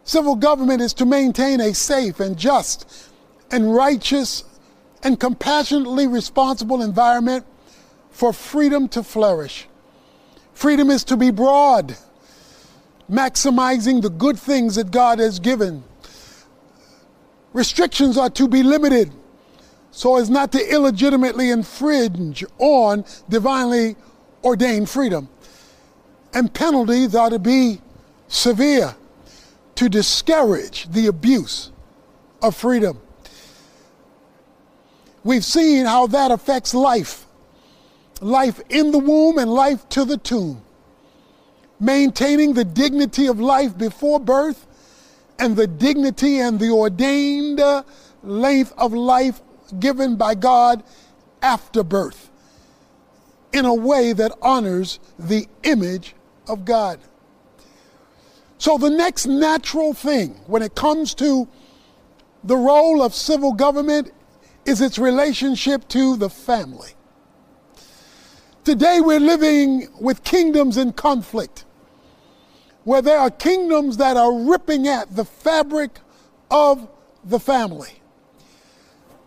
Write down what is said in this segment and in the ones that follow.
Civil government is to maintain a safe and just and righteous and compassionately responsible environment for freedom to flourish. Freedom is to be broad, maximizing the good things that God has given. Restrictions are to be limited so as not to illegitimately infringe on divinely ordained freedom. And penalties are to be severe to discourage the abuse of freedom. We've seen how that affects life in the womb and life to the tomb. Maintaining the dignity of life before birth and the dignity and the ordained length of life given by God after birth in a way that honors the image of God. So the next natural thing when it comes to the role of civil government is its relationship to the family. Today we're living with kingdoms in conflict, where there are kingdoms that are ripping at the fabric of the family.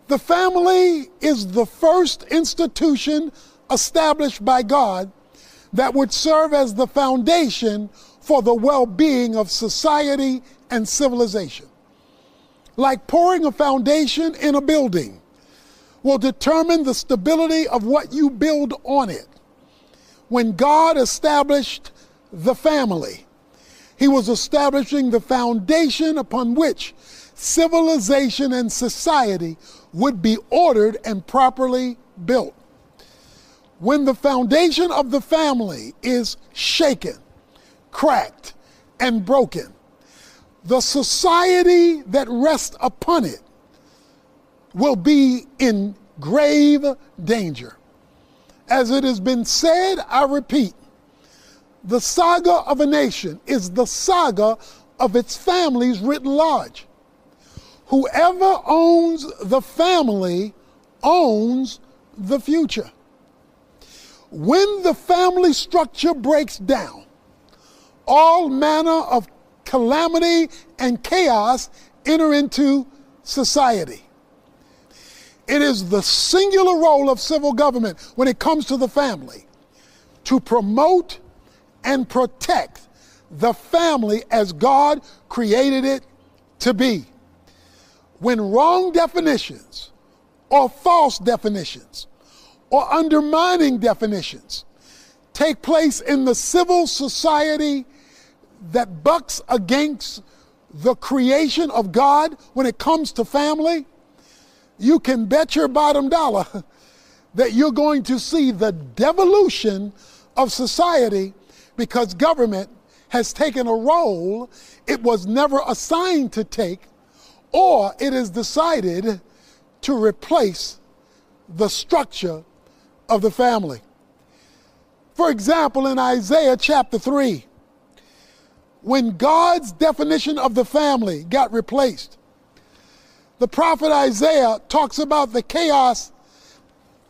The family is the first institution established by God that would serve as the foundation for the well-being of society and civilization. Like pouring a foundation in a building will determine the stability of what you build on it. When God established the family, He was establishing the foundation upon which civilization and society would be ordered and properly built. When the foundation of the family is shaken, cracked, and broken, the society that rests upon it will be in grave danger. As it has been said, I repeat, the saga of a nation is the saga of its families writ large. Whoever owns the family owns the future. When the family structure breaks down, all manner of calamity and chaos enter into society. It is the singular role of civil government when it comes to the family to promote and protect the family as God created it to be. When wrong definitions or false definitions or undermining definitions take place in the civil society that bucks against the creation of God when it comes to family, you can bet your bottom dollar that you're going to see the devolution of society because government has taken a role it was never assigned to take, or it has decided to replace the structure of the family. For example, in Isaiah chapter 3, when God's definition of the family got replaced, the prophet Isaiah talks about the chaos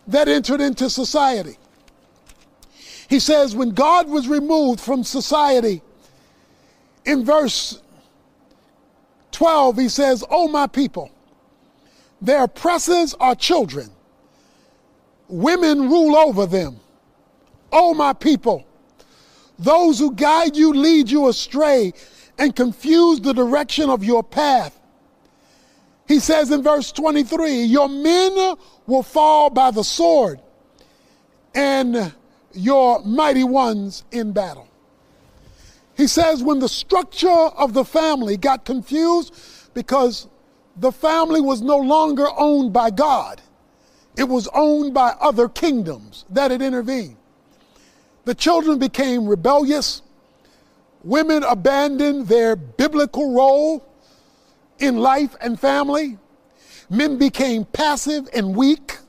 that entered into society. He says when God was removed from society, in verse 12, he says, "O my people, their oppressors are children. Women rule over them. O my people, those who guide you lead you astray and confuse the direction of your path." He says in verse 23, "Your men will fall by the sword and your mighty ones in battle." He says when the structure of the family got confused because the family was no longer owned by God, it was owned by other kingdoms that had intervened. The children became rebellious. Women abandoned their biblical role in life and family. Men became passive and weak,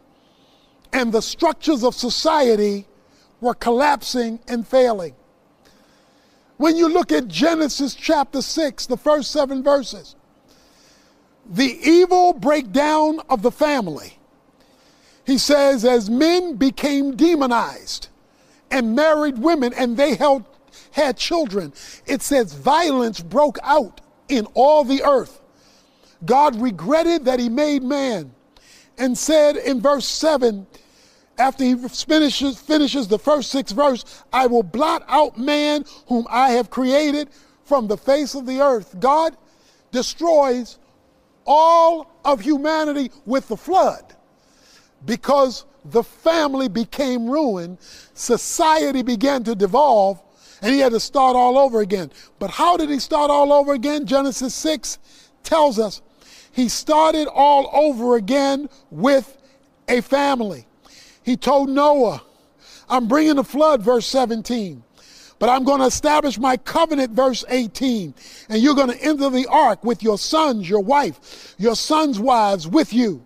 and the structures of society were collapsing and failing. When you look at Genesis chapter 6, the first 7 verses, the evil breakdown of the family, he says, as men became demonized and married women and they had children, it says violence broke out in all the earth. God regretted that he made man and said in verse 7, after he finishes the first 6 verses, I will blot out man whom I have created from the face of the earth. God destroys all of humanity with the flood because the family became ruined. Society began to devolve, and he had to start all over again. But how did he start all over again? Genesis 6 tells us he started all over again with a family. He told Noah, I'm bringing the flood, verse 17, but I'm going to establish my covenant, verse 18, and you're going to enter the ark with your sons, your wife, your sons' wives with you,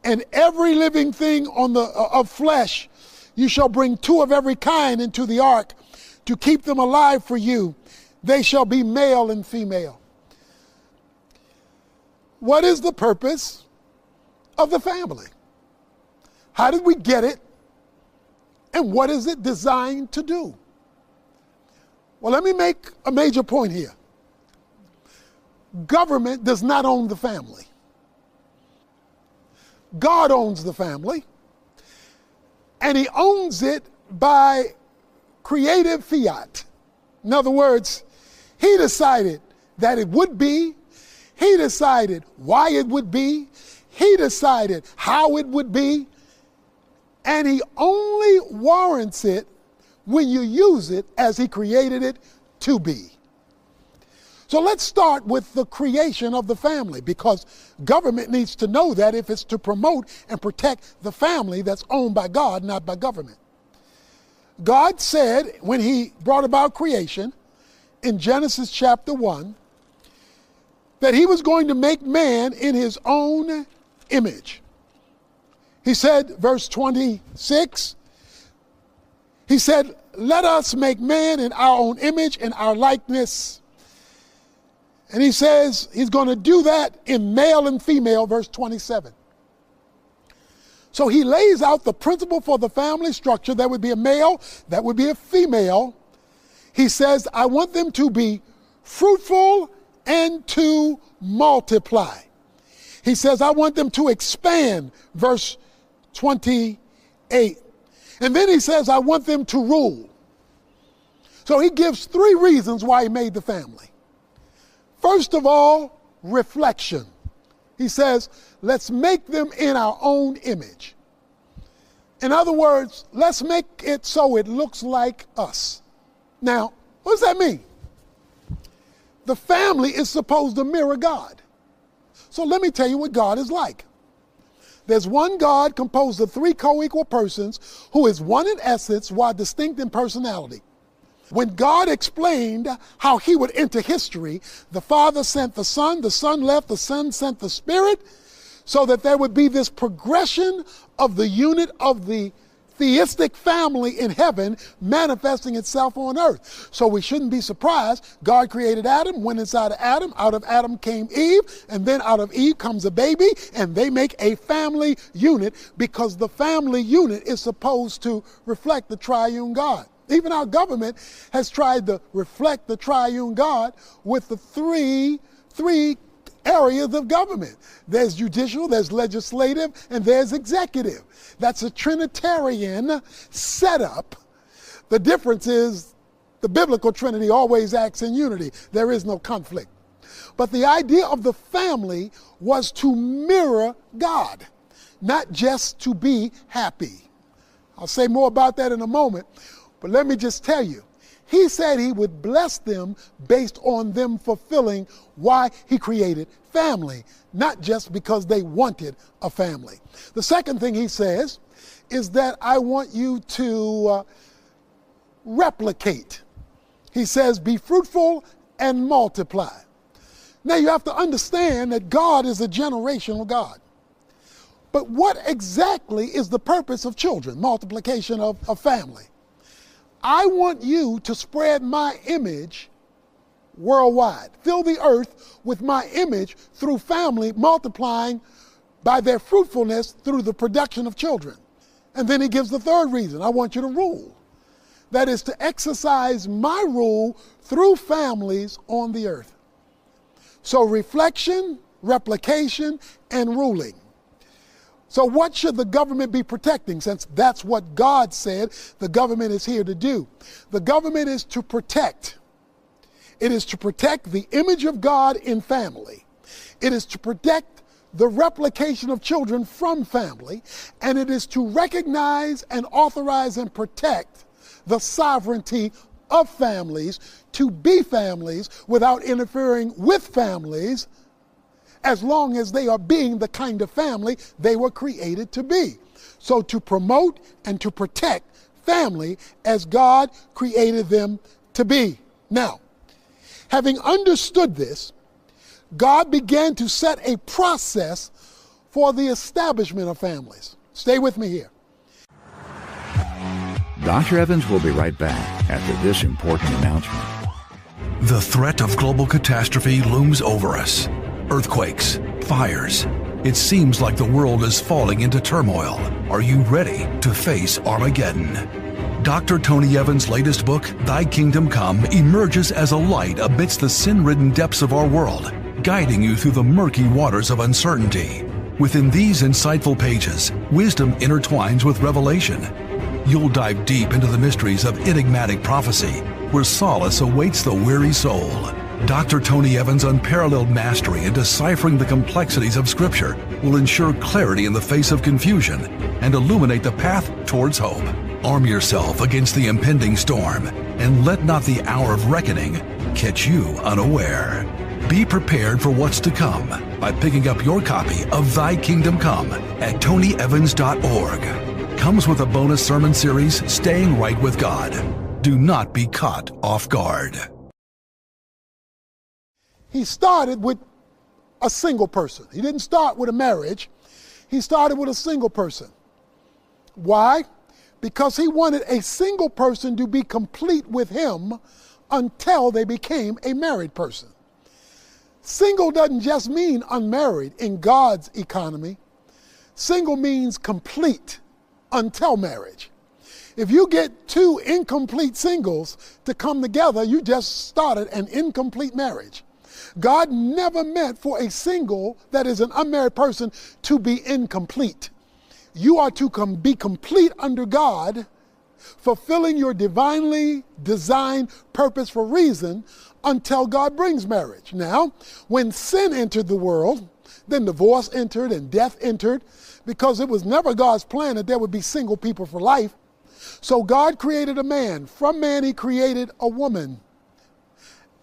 and every living thing of flesh, you shall bring 2 of every kind into the ark to keep them alive for you. They shall be male and female. What is the purpose of the family? How did we get it? And what is it designed to do? Well, let me make a major point here. Government does not own the family. God owns the family, and he owns it by creative fiat. In other words, he decided that it would be, he decided why it would be, he decided how it would be, and he only warrants it when you use it as he created it to be. So let's start with the creation of the family, because government needs to know that if it's to promote and protect the family that's owned by God, not by government. God said when he brought about creation in Genesis chapter 1 that he was going to make man in his own image. He said, verse 26, he said, let us make man in our own image and our likeness. And he says he's going to do that in male and female, verse 27. So he lays out the principle for the family structure. That would be a male, that would be a female. He says, I want them to be fruitful and to multiply. He says, I want them to expand, verse 28. And then he says, I want them to rule. So he gives 3 reasons why he made the family. First of all, reflection. He says, let's make them in our own image. In other words, let's make it so it looks like us. Now, what does that mean? The family is supposed to mirror God. So let me tell you what God is like. There's one God composed of 3 co-equal persons who is one in essence while distinct in personality. When God explained how he would enter history, the Father sent the Son left, the Son sent the Spirit, so that there would be this progression of the unit of the theistic family in heaven manifesting itself on earth. So we shouldn't be surprised. God created Adam, went inside of Adam. Out of Adam came Eve, and then out of Eve comes a baby, and they make a family unit because the family unit is supposed to reflect the triune God. Even our government has tried to reflect the triune God with the three areas of government. There's judicial, there's legislative, and there's executive. That's a Trinitarian setup. The difference is the biblical Trinity always acts in unity. There is no conflict. But the idea of the family was to mirror God, not just to be happy. I'll say more about that in a moment, but let me just tell you, he said he would bless them based on them fulfilling why he created family, not just because they wanted a family. The second thing he says is that I want you to replicate. He says, be fruitful and multiply. Now you have to understand that God is a generational God. But what exactly is the purpose of children, multiplication of family? I want you to spread my image worldwide. Fill the earth with my image through family multiplying by their fruitfulness through the production of children. And then he gives the third reason. I want you to rule. That is to exercise my rule through families on the earth. So reflection, replication, and ruling. So what should the government be protecting, since that's what God said the government is here to do? The government is to protect. It is to protect the image of God in family. It is to protect the replication of children from family. And it is to recognize and authorize and protect the sovereignty of families to be families without interfering with families, as long as they are being the kind of family they were created to be. So to promote and to protect family as God created them to be. Now, having understood this, God began to set a process for the establishment of families. Stay with me here. Dr. Evans will be right back after this important announcement. The threat of global catastrophe looms over us. Earthquakes, fires. It seems like the world is falling into turmoil. Are you ready to face Armageddon? Dr. Tony Evans' latest book, Thy Kingdom Come, emerges as a light amidst the sin-ridden depths of our world, guiding you through the murky waters of uncertainty. Within these insightful pages, wisdom intertwines with revelation. You'll dive deep into the mysteries of enigmatic prophecy, where solace awaits the weary soul. Dr. Tony Evans' unparalleled mastery in deciphering the complexities of Scripture will ensure clarity in the face of confusion and illuminate the path towards hope. Arm yourself against the impending storm, and let not the hour of reckoning catch you unaware. Be prepared for what's to come by picking up your copy of Thy Kingdom Come at tonyevans.org. Comes with a bonus sermon series, Staying Right with God. Do not be caught off guard. He started with a single person. He didn't start with a marriage. He started with a single person. Why? Because he wanted a single person to be complete with him until they became a married person. Single doesn't just mean unmarried in God's economy. Single means complete until marriage. If you get two incomplete singles to come together, you just started an incomplete marriage. God never meant for a single that is an unmarried person to be incomplete. You are to be complete under God, fulfilling your divinely designed purpose for reason until God brings marriage. Now, when sin entered the world, then divorce entered and death entered, because it was never God's plan that there would be single people for life. So God created a man. From man, he created a woman.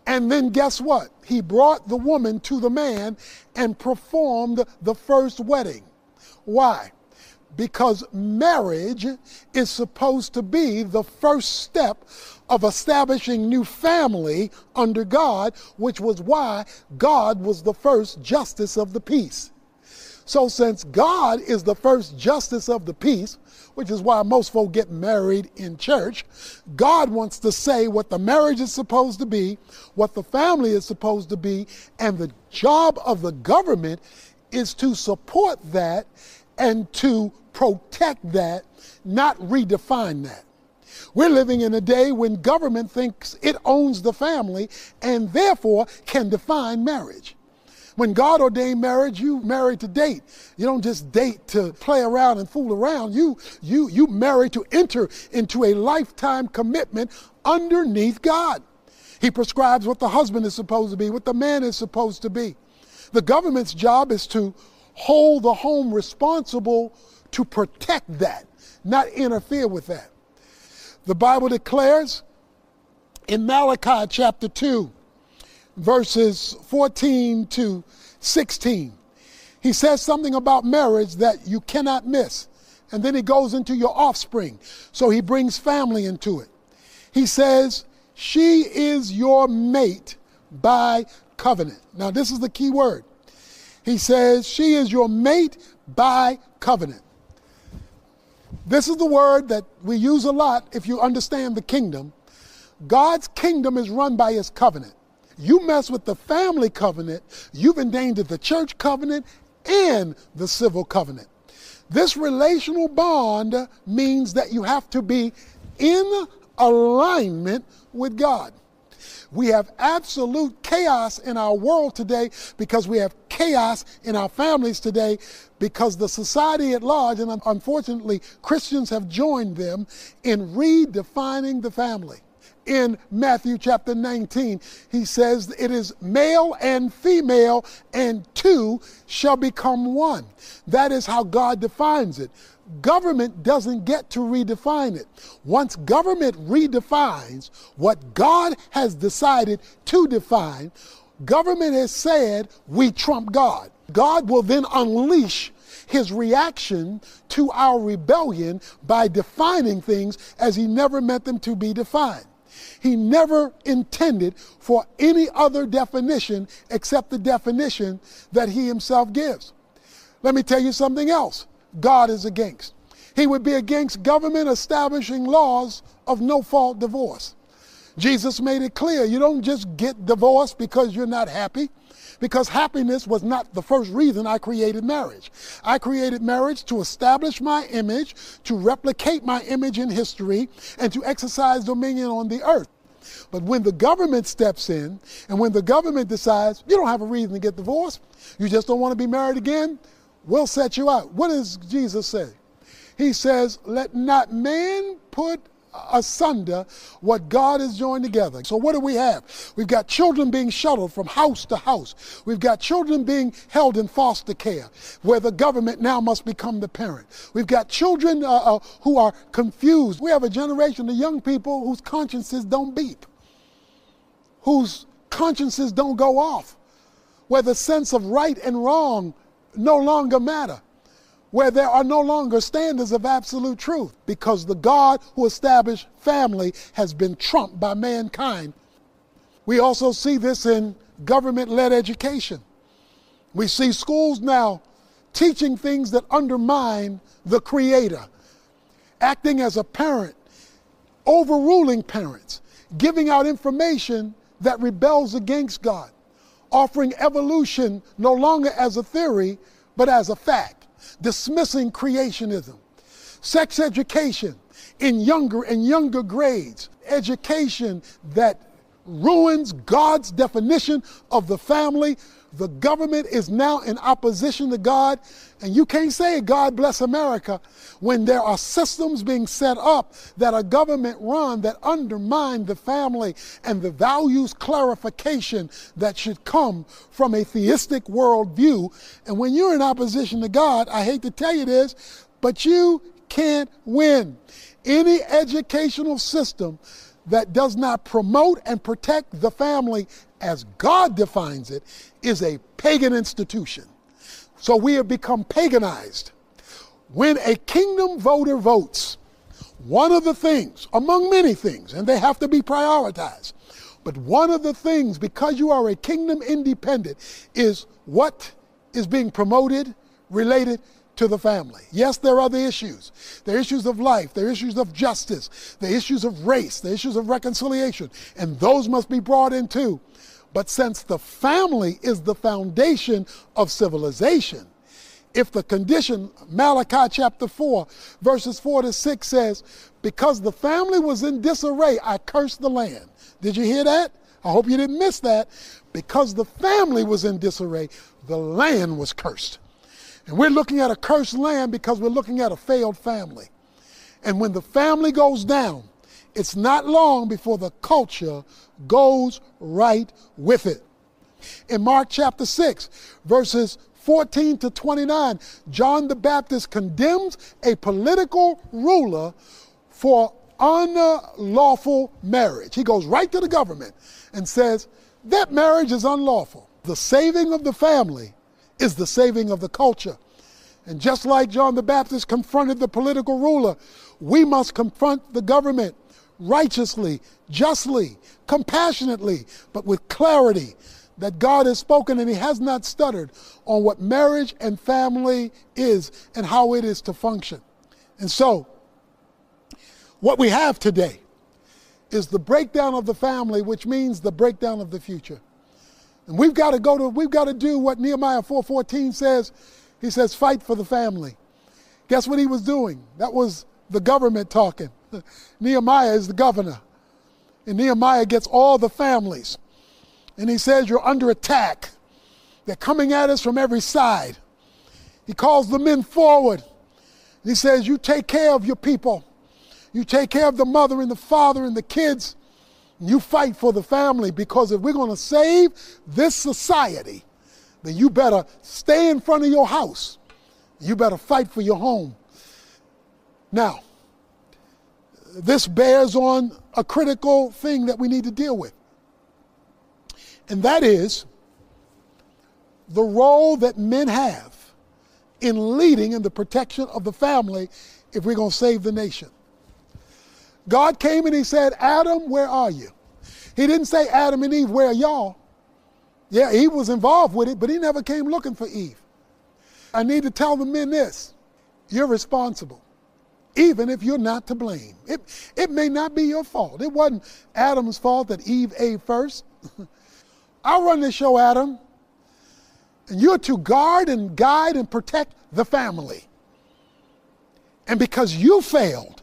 And then guess what? He brought the woman to the man and performed the first wedding. Why? Because marriage is supposed to be the first step of establishing new family under God, which was why God was the first justice of the peace. So since God is the first justice of the peace, which is why most folk get married in church, God wants to say what the marriage is supposed to be, what the family is supposed to be, and the job of the government is to support that and to protect that, not redefine that. We're living in a day when government thinks it owns the family and therefore can define marriage. When God ordained marriage, you marry to date. You don't just date to play around and fool around. You marry to enter into a lifetime commitment underneath God. He prescribes what the husband is supposed to be, what the man is supposed to be. The government's job is to hold the home responsible to protect that, not interfere with that. The Bible declares in Malachi chapter 2, verses 14 to 16, he says something about marriage that you cannot miss. And then he goes into your offspring. So he brings family into it. He says, she is your mate by covenant. Now this is the key word. He says, she is your mate by covenant. This is the word that we use a lot if you understand the kingdom. God's kingdom is run by his covenant. You mess with the family covenant, you've endangered the church covenant and the civil covenant. This relational bond means that you have to be in alignment with God. We have absolute chaos in our world today because we have chaos in our families today because the society at large, and unfortunately Christians have joined them in redefining the family. In Matthew chapter 19, he says it is male and female and two shall become one. That is how God defines it. Government doesn't get to redefine it. Once government redefines what God has decided to define, government has said we trump God. God will then unleash his reaction to our rebellion by defining things as he never meant them to be defined. He never intended for any other definition except the definition that he himself gives. Let me tell you something else God is against. He would be against government establishing laws of no-fault divorce. Jesus made it clear you don't just get divorced because you're not happy, because happiness was not the first reason I created marriage. I created marriage to establish my image, to replicate my image in history, and to exercise dominion on the earth. But when the government steps in, and when the government decides you don't have a reason to get divorced, you just don't want to be married again, we'll set you out. What does Jesus say? He says, let not man put asunder what God has joined together. So what do we have? We've got children being shuttled from house to house. We've got children being held in foster care, where the government now must become the parent. We've got children who are confused. We have a generation of young people whose consciences don't beep, whose consciences don't go off, where the sense of right and wrong no longer matter, where there are no longer standards of absolute truth, because the God who established family has been trumped by mankind. We also see this in government-led education. We see schools now teaching things that undermine the Creator, acting as a parent, overruling parents, giving out information that rebels against God, offering evolution no longer as a theory, but as a fact, dismissing creationism, sex education in younger and younger grades, education that ruins God's definition of the family. The government is now in opposition to God, and you can't say God bless America when there are systems being set up that are government run that undermine the family and the values clarification that should come from a theistic worldview. And when you're in opposition to God, I hate to tell you this, but you can't win. Any educational system that does not promote and protect the family as God defines it is a pagan institution. So we have become paganized. When a kingdom voter votes, one of the things, among many things, and they have to be prioritized, but one of the things, because you are a kingdom independent, is what is being promoted related to the family. Yes, there are other issues. There are issues of life. There are issues of justice. There are issues of race. There are issues of reconciliation. And those must be brought in too. But since the family is the foundation of civilization, if the condition, Malachi chapter 4, verses 4 to 6 says, because the family was in disarray, I cursed the land. Did you hear that? I hope you didn't miss that. Because the family was in disarray, the land was cursed. And we're looking at a cursed land because we're looking at a failed family. And when the family goes down, it's not long before the culture goes right with it. In Mark chapter 6, verses 14 to 29, John the Baptist condemns a political ruler for unlawful marriage. He goes right to the government and says, that marriage is unlawful. The saving of the family is the saving of the culture. And just like John the Baptist confronted the political ruler, we must confront the government righteously, justly, compassionately, but with clarity that God has spoken and he has not stuttered on what marriage and family is and how it is to function. And so, what we have today is the breakdown of the family, which means the breakdown of the future. And we've got to do what Nehemiah 4:14 says. He says, fight for the family. Guess what he was doing? That was the government talking. Nehemiah is the governor. And Nehemiah gets all the families. And he says, you're under attack. They're coming at us from every side. He calls the men forward. He says, you take care of your people. You take care of the mother and the father and the kids. And you fight for the family, because if we're going to save this society, then you better stay in front of your house. You better fight for your home. Now, this bears on a critical thing that we need to deal with. And that is the role that men have in leading in the protection of the family if we're going to save the nation. God came and he said, Adam, where are you? He didn't say, Adam and Eve, where are y'all? Yeah, he was involved with it, but he never came looking for Eve. I need to tell the men this: you're responsible, even if you're not to blame. It may not be your fault. It wasn't Adam's fault that Eve ate first. I'll run this show, Adam, and you're to guard and guide and protect the family. And because you failed,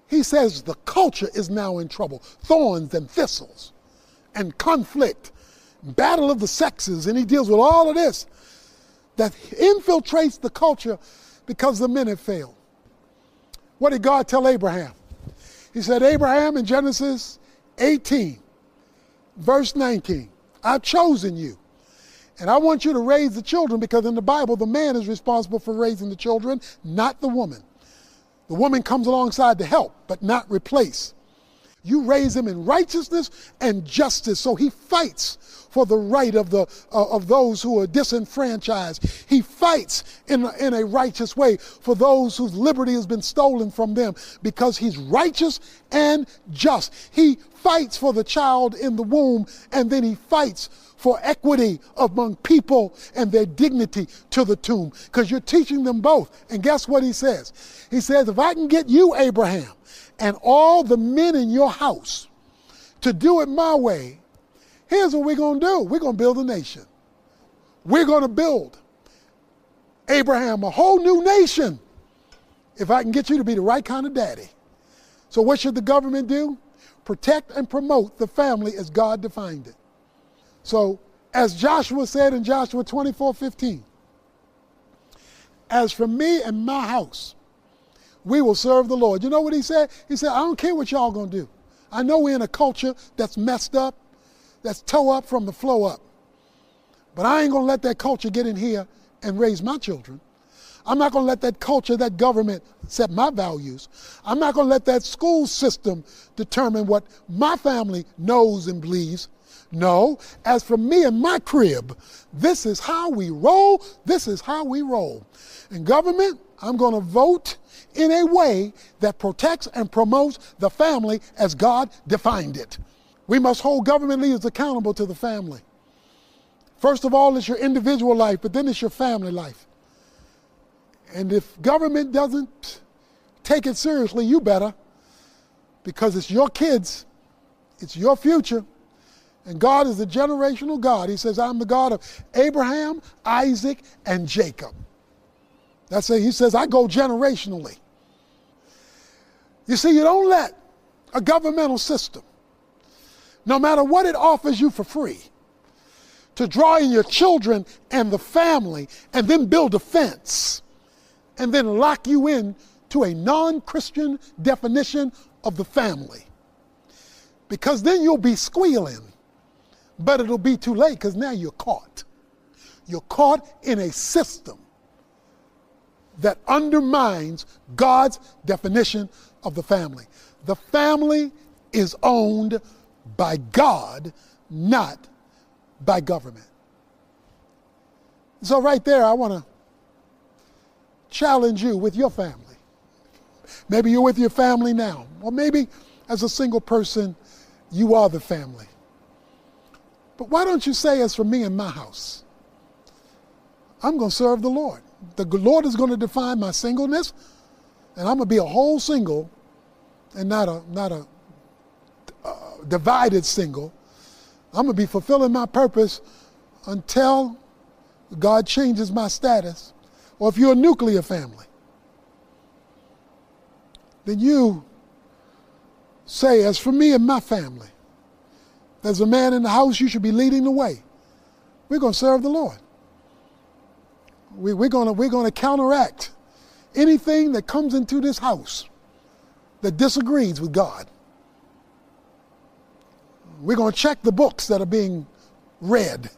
he says the culture is now in trouble. Thorns and thistles and conflict, battle of the sexes, and he deals with all of this that infiltrates the culture because the men have failed. What did God tell Abraham? He said, Abraham, in Genesis 18, verse 19, I've chosen you, and I want you to raise the children, because in the Bible, the man is responsible for raising the children, not the woman. The woman comes alongside to help, but not replace. You raise him in righteousness and justice. So he fights for the right of those who are disenfranchised. He fights in a righteous way for those whose liberty has been stolen from them, because he's righteous and just. He fights for the child in the womb, and then he fights for equity among people and their dignity to the tomb, because you're teaching them both. And guess what he says? He says, if I can get you, Abraham, and all the men in your house to do it my way, here's what we're going to do. We're going to build a nation. We're going to build, Abraham, a whole new nation, if I can get you to be the right kind of daddy. So what should the government do? Protect and promote the family as God defined it. So, as Joshua said in Joshua 24:15, as for me and my house, we will serve the Lord. You know what he said? He said, I don't care what y'all going to do. I know we're in a culture that's messed up, that's toe up from the flow up. But I ain't going to let that culture get in here and raise my children. I'm not going to let that culture, that government set my values. I'm not going to let that school system determine what my family knows and believes. No, as for me and my crib, this is how we roll. This is how we roll. In government, I'm going to vote in a way that protects and promotes the family as God defined it. We must hold government leaders accountable to the family. First of all, it's your individual life, but then it's your family life. And if government doesn't take it seriously, you better, because it's your kids, it's your future. And God is a generational God. He says, I'm the God of Abraham, Isaac, and Jacob. That's it. He says, I go generationally. You see, you don't let a governmental system, no matter what it offers you for free, to draw in your children and the family and then build a fence and then lock you in to a non-Christian definition of the family. Because then you'll be squealing. But it'll be too late, because now you're caught. You're caught in a system that undermines God's definition of the family. The family is owned by God, not by government. So right there, I want to challenge you with your family. Maybe you're with your family now, or maybe as a single person, you are the family. But why don't you say, as for me and my house, I'm going to serve the Lord. The Lord is going to define my singleness, and I'm going to be a whole single and not a divided single. I'm going to be fulfilling my purpose until God changes my status. Or if you're a nuclear family, then you say, as for me and my family, there's a man in the house, you should be leading the way. We're going to serve the Lord. We're going to counteract anything that comes into this house that disagrees with God. We're going to check the books that are being read,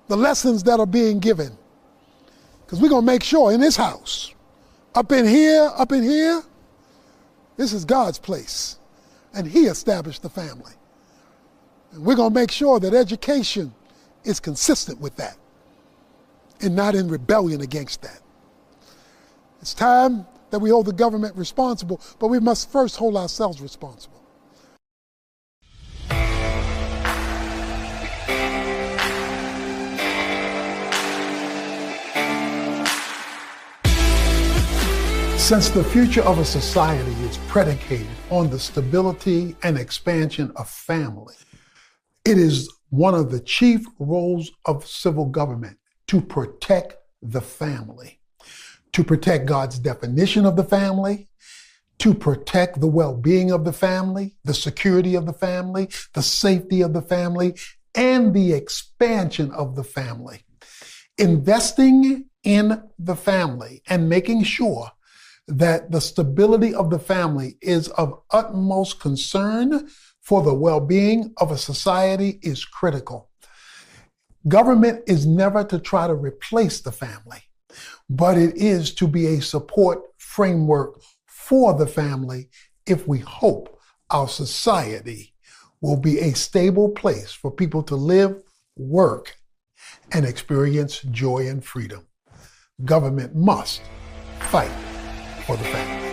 the lessons that are being given. Because we're going to make sure in this house, up in here, this is God's place. And He established the family. And we're going to make sure that education is consistent with that and not in rebellion against that. It's time that we hold the government responsible, but we must first hold ourselves responsible. Since the future of a society is predicated on the stability and expansion of family, it is one of the chief roles of civil government to protect the family, to protect God's definition of the family, to protect the well-being of the family, the security of the family, the safety of the family, and the expansion of the family. Investing in the family and making sure that the stability of the family is of utmost concern for the well-being of a society is critical. Government is never to try to replace the family, but it is to be a support framework for the family if we hope our society will be a stable place for people to live, work, and experience joy and freedom. Government must fight for the family.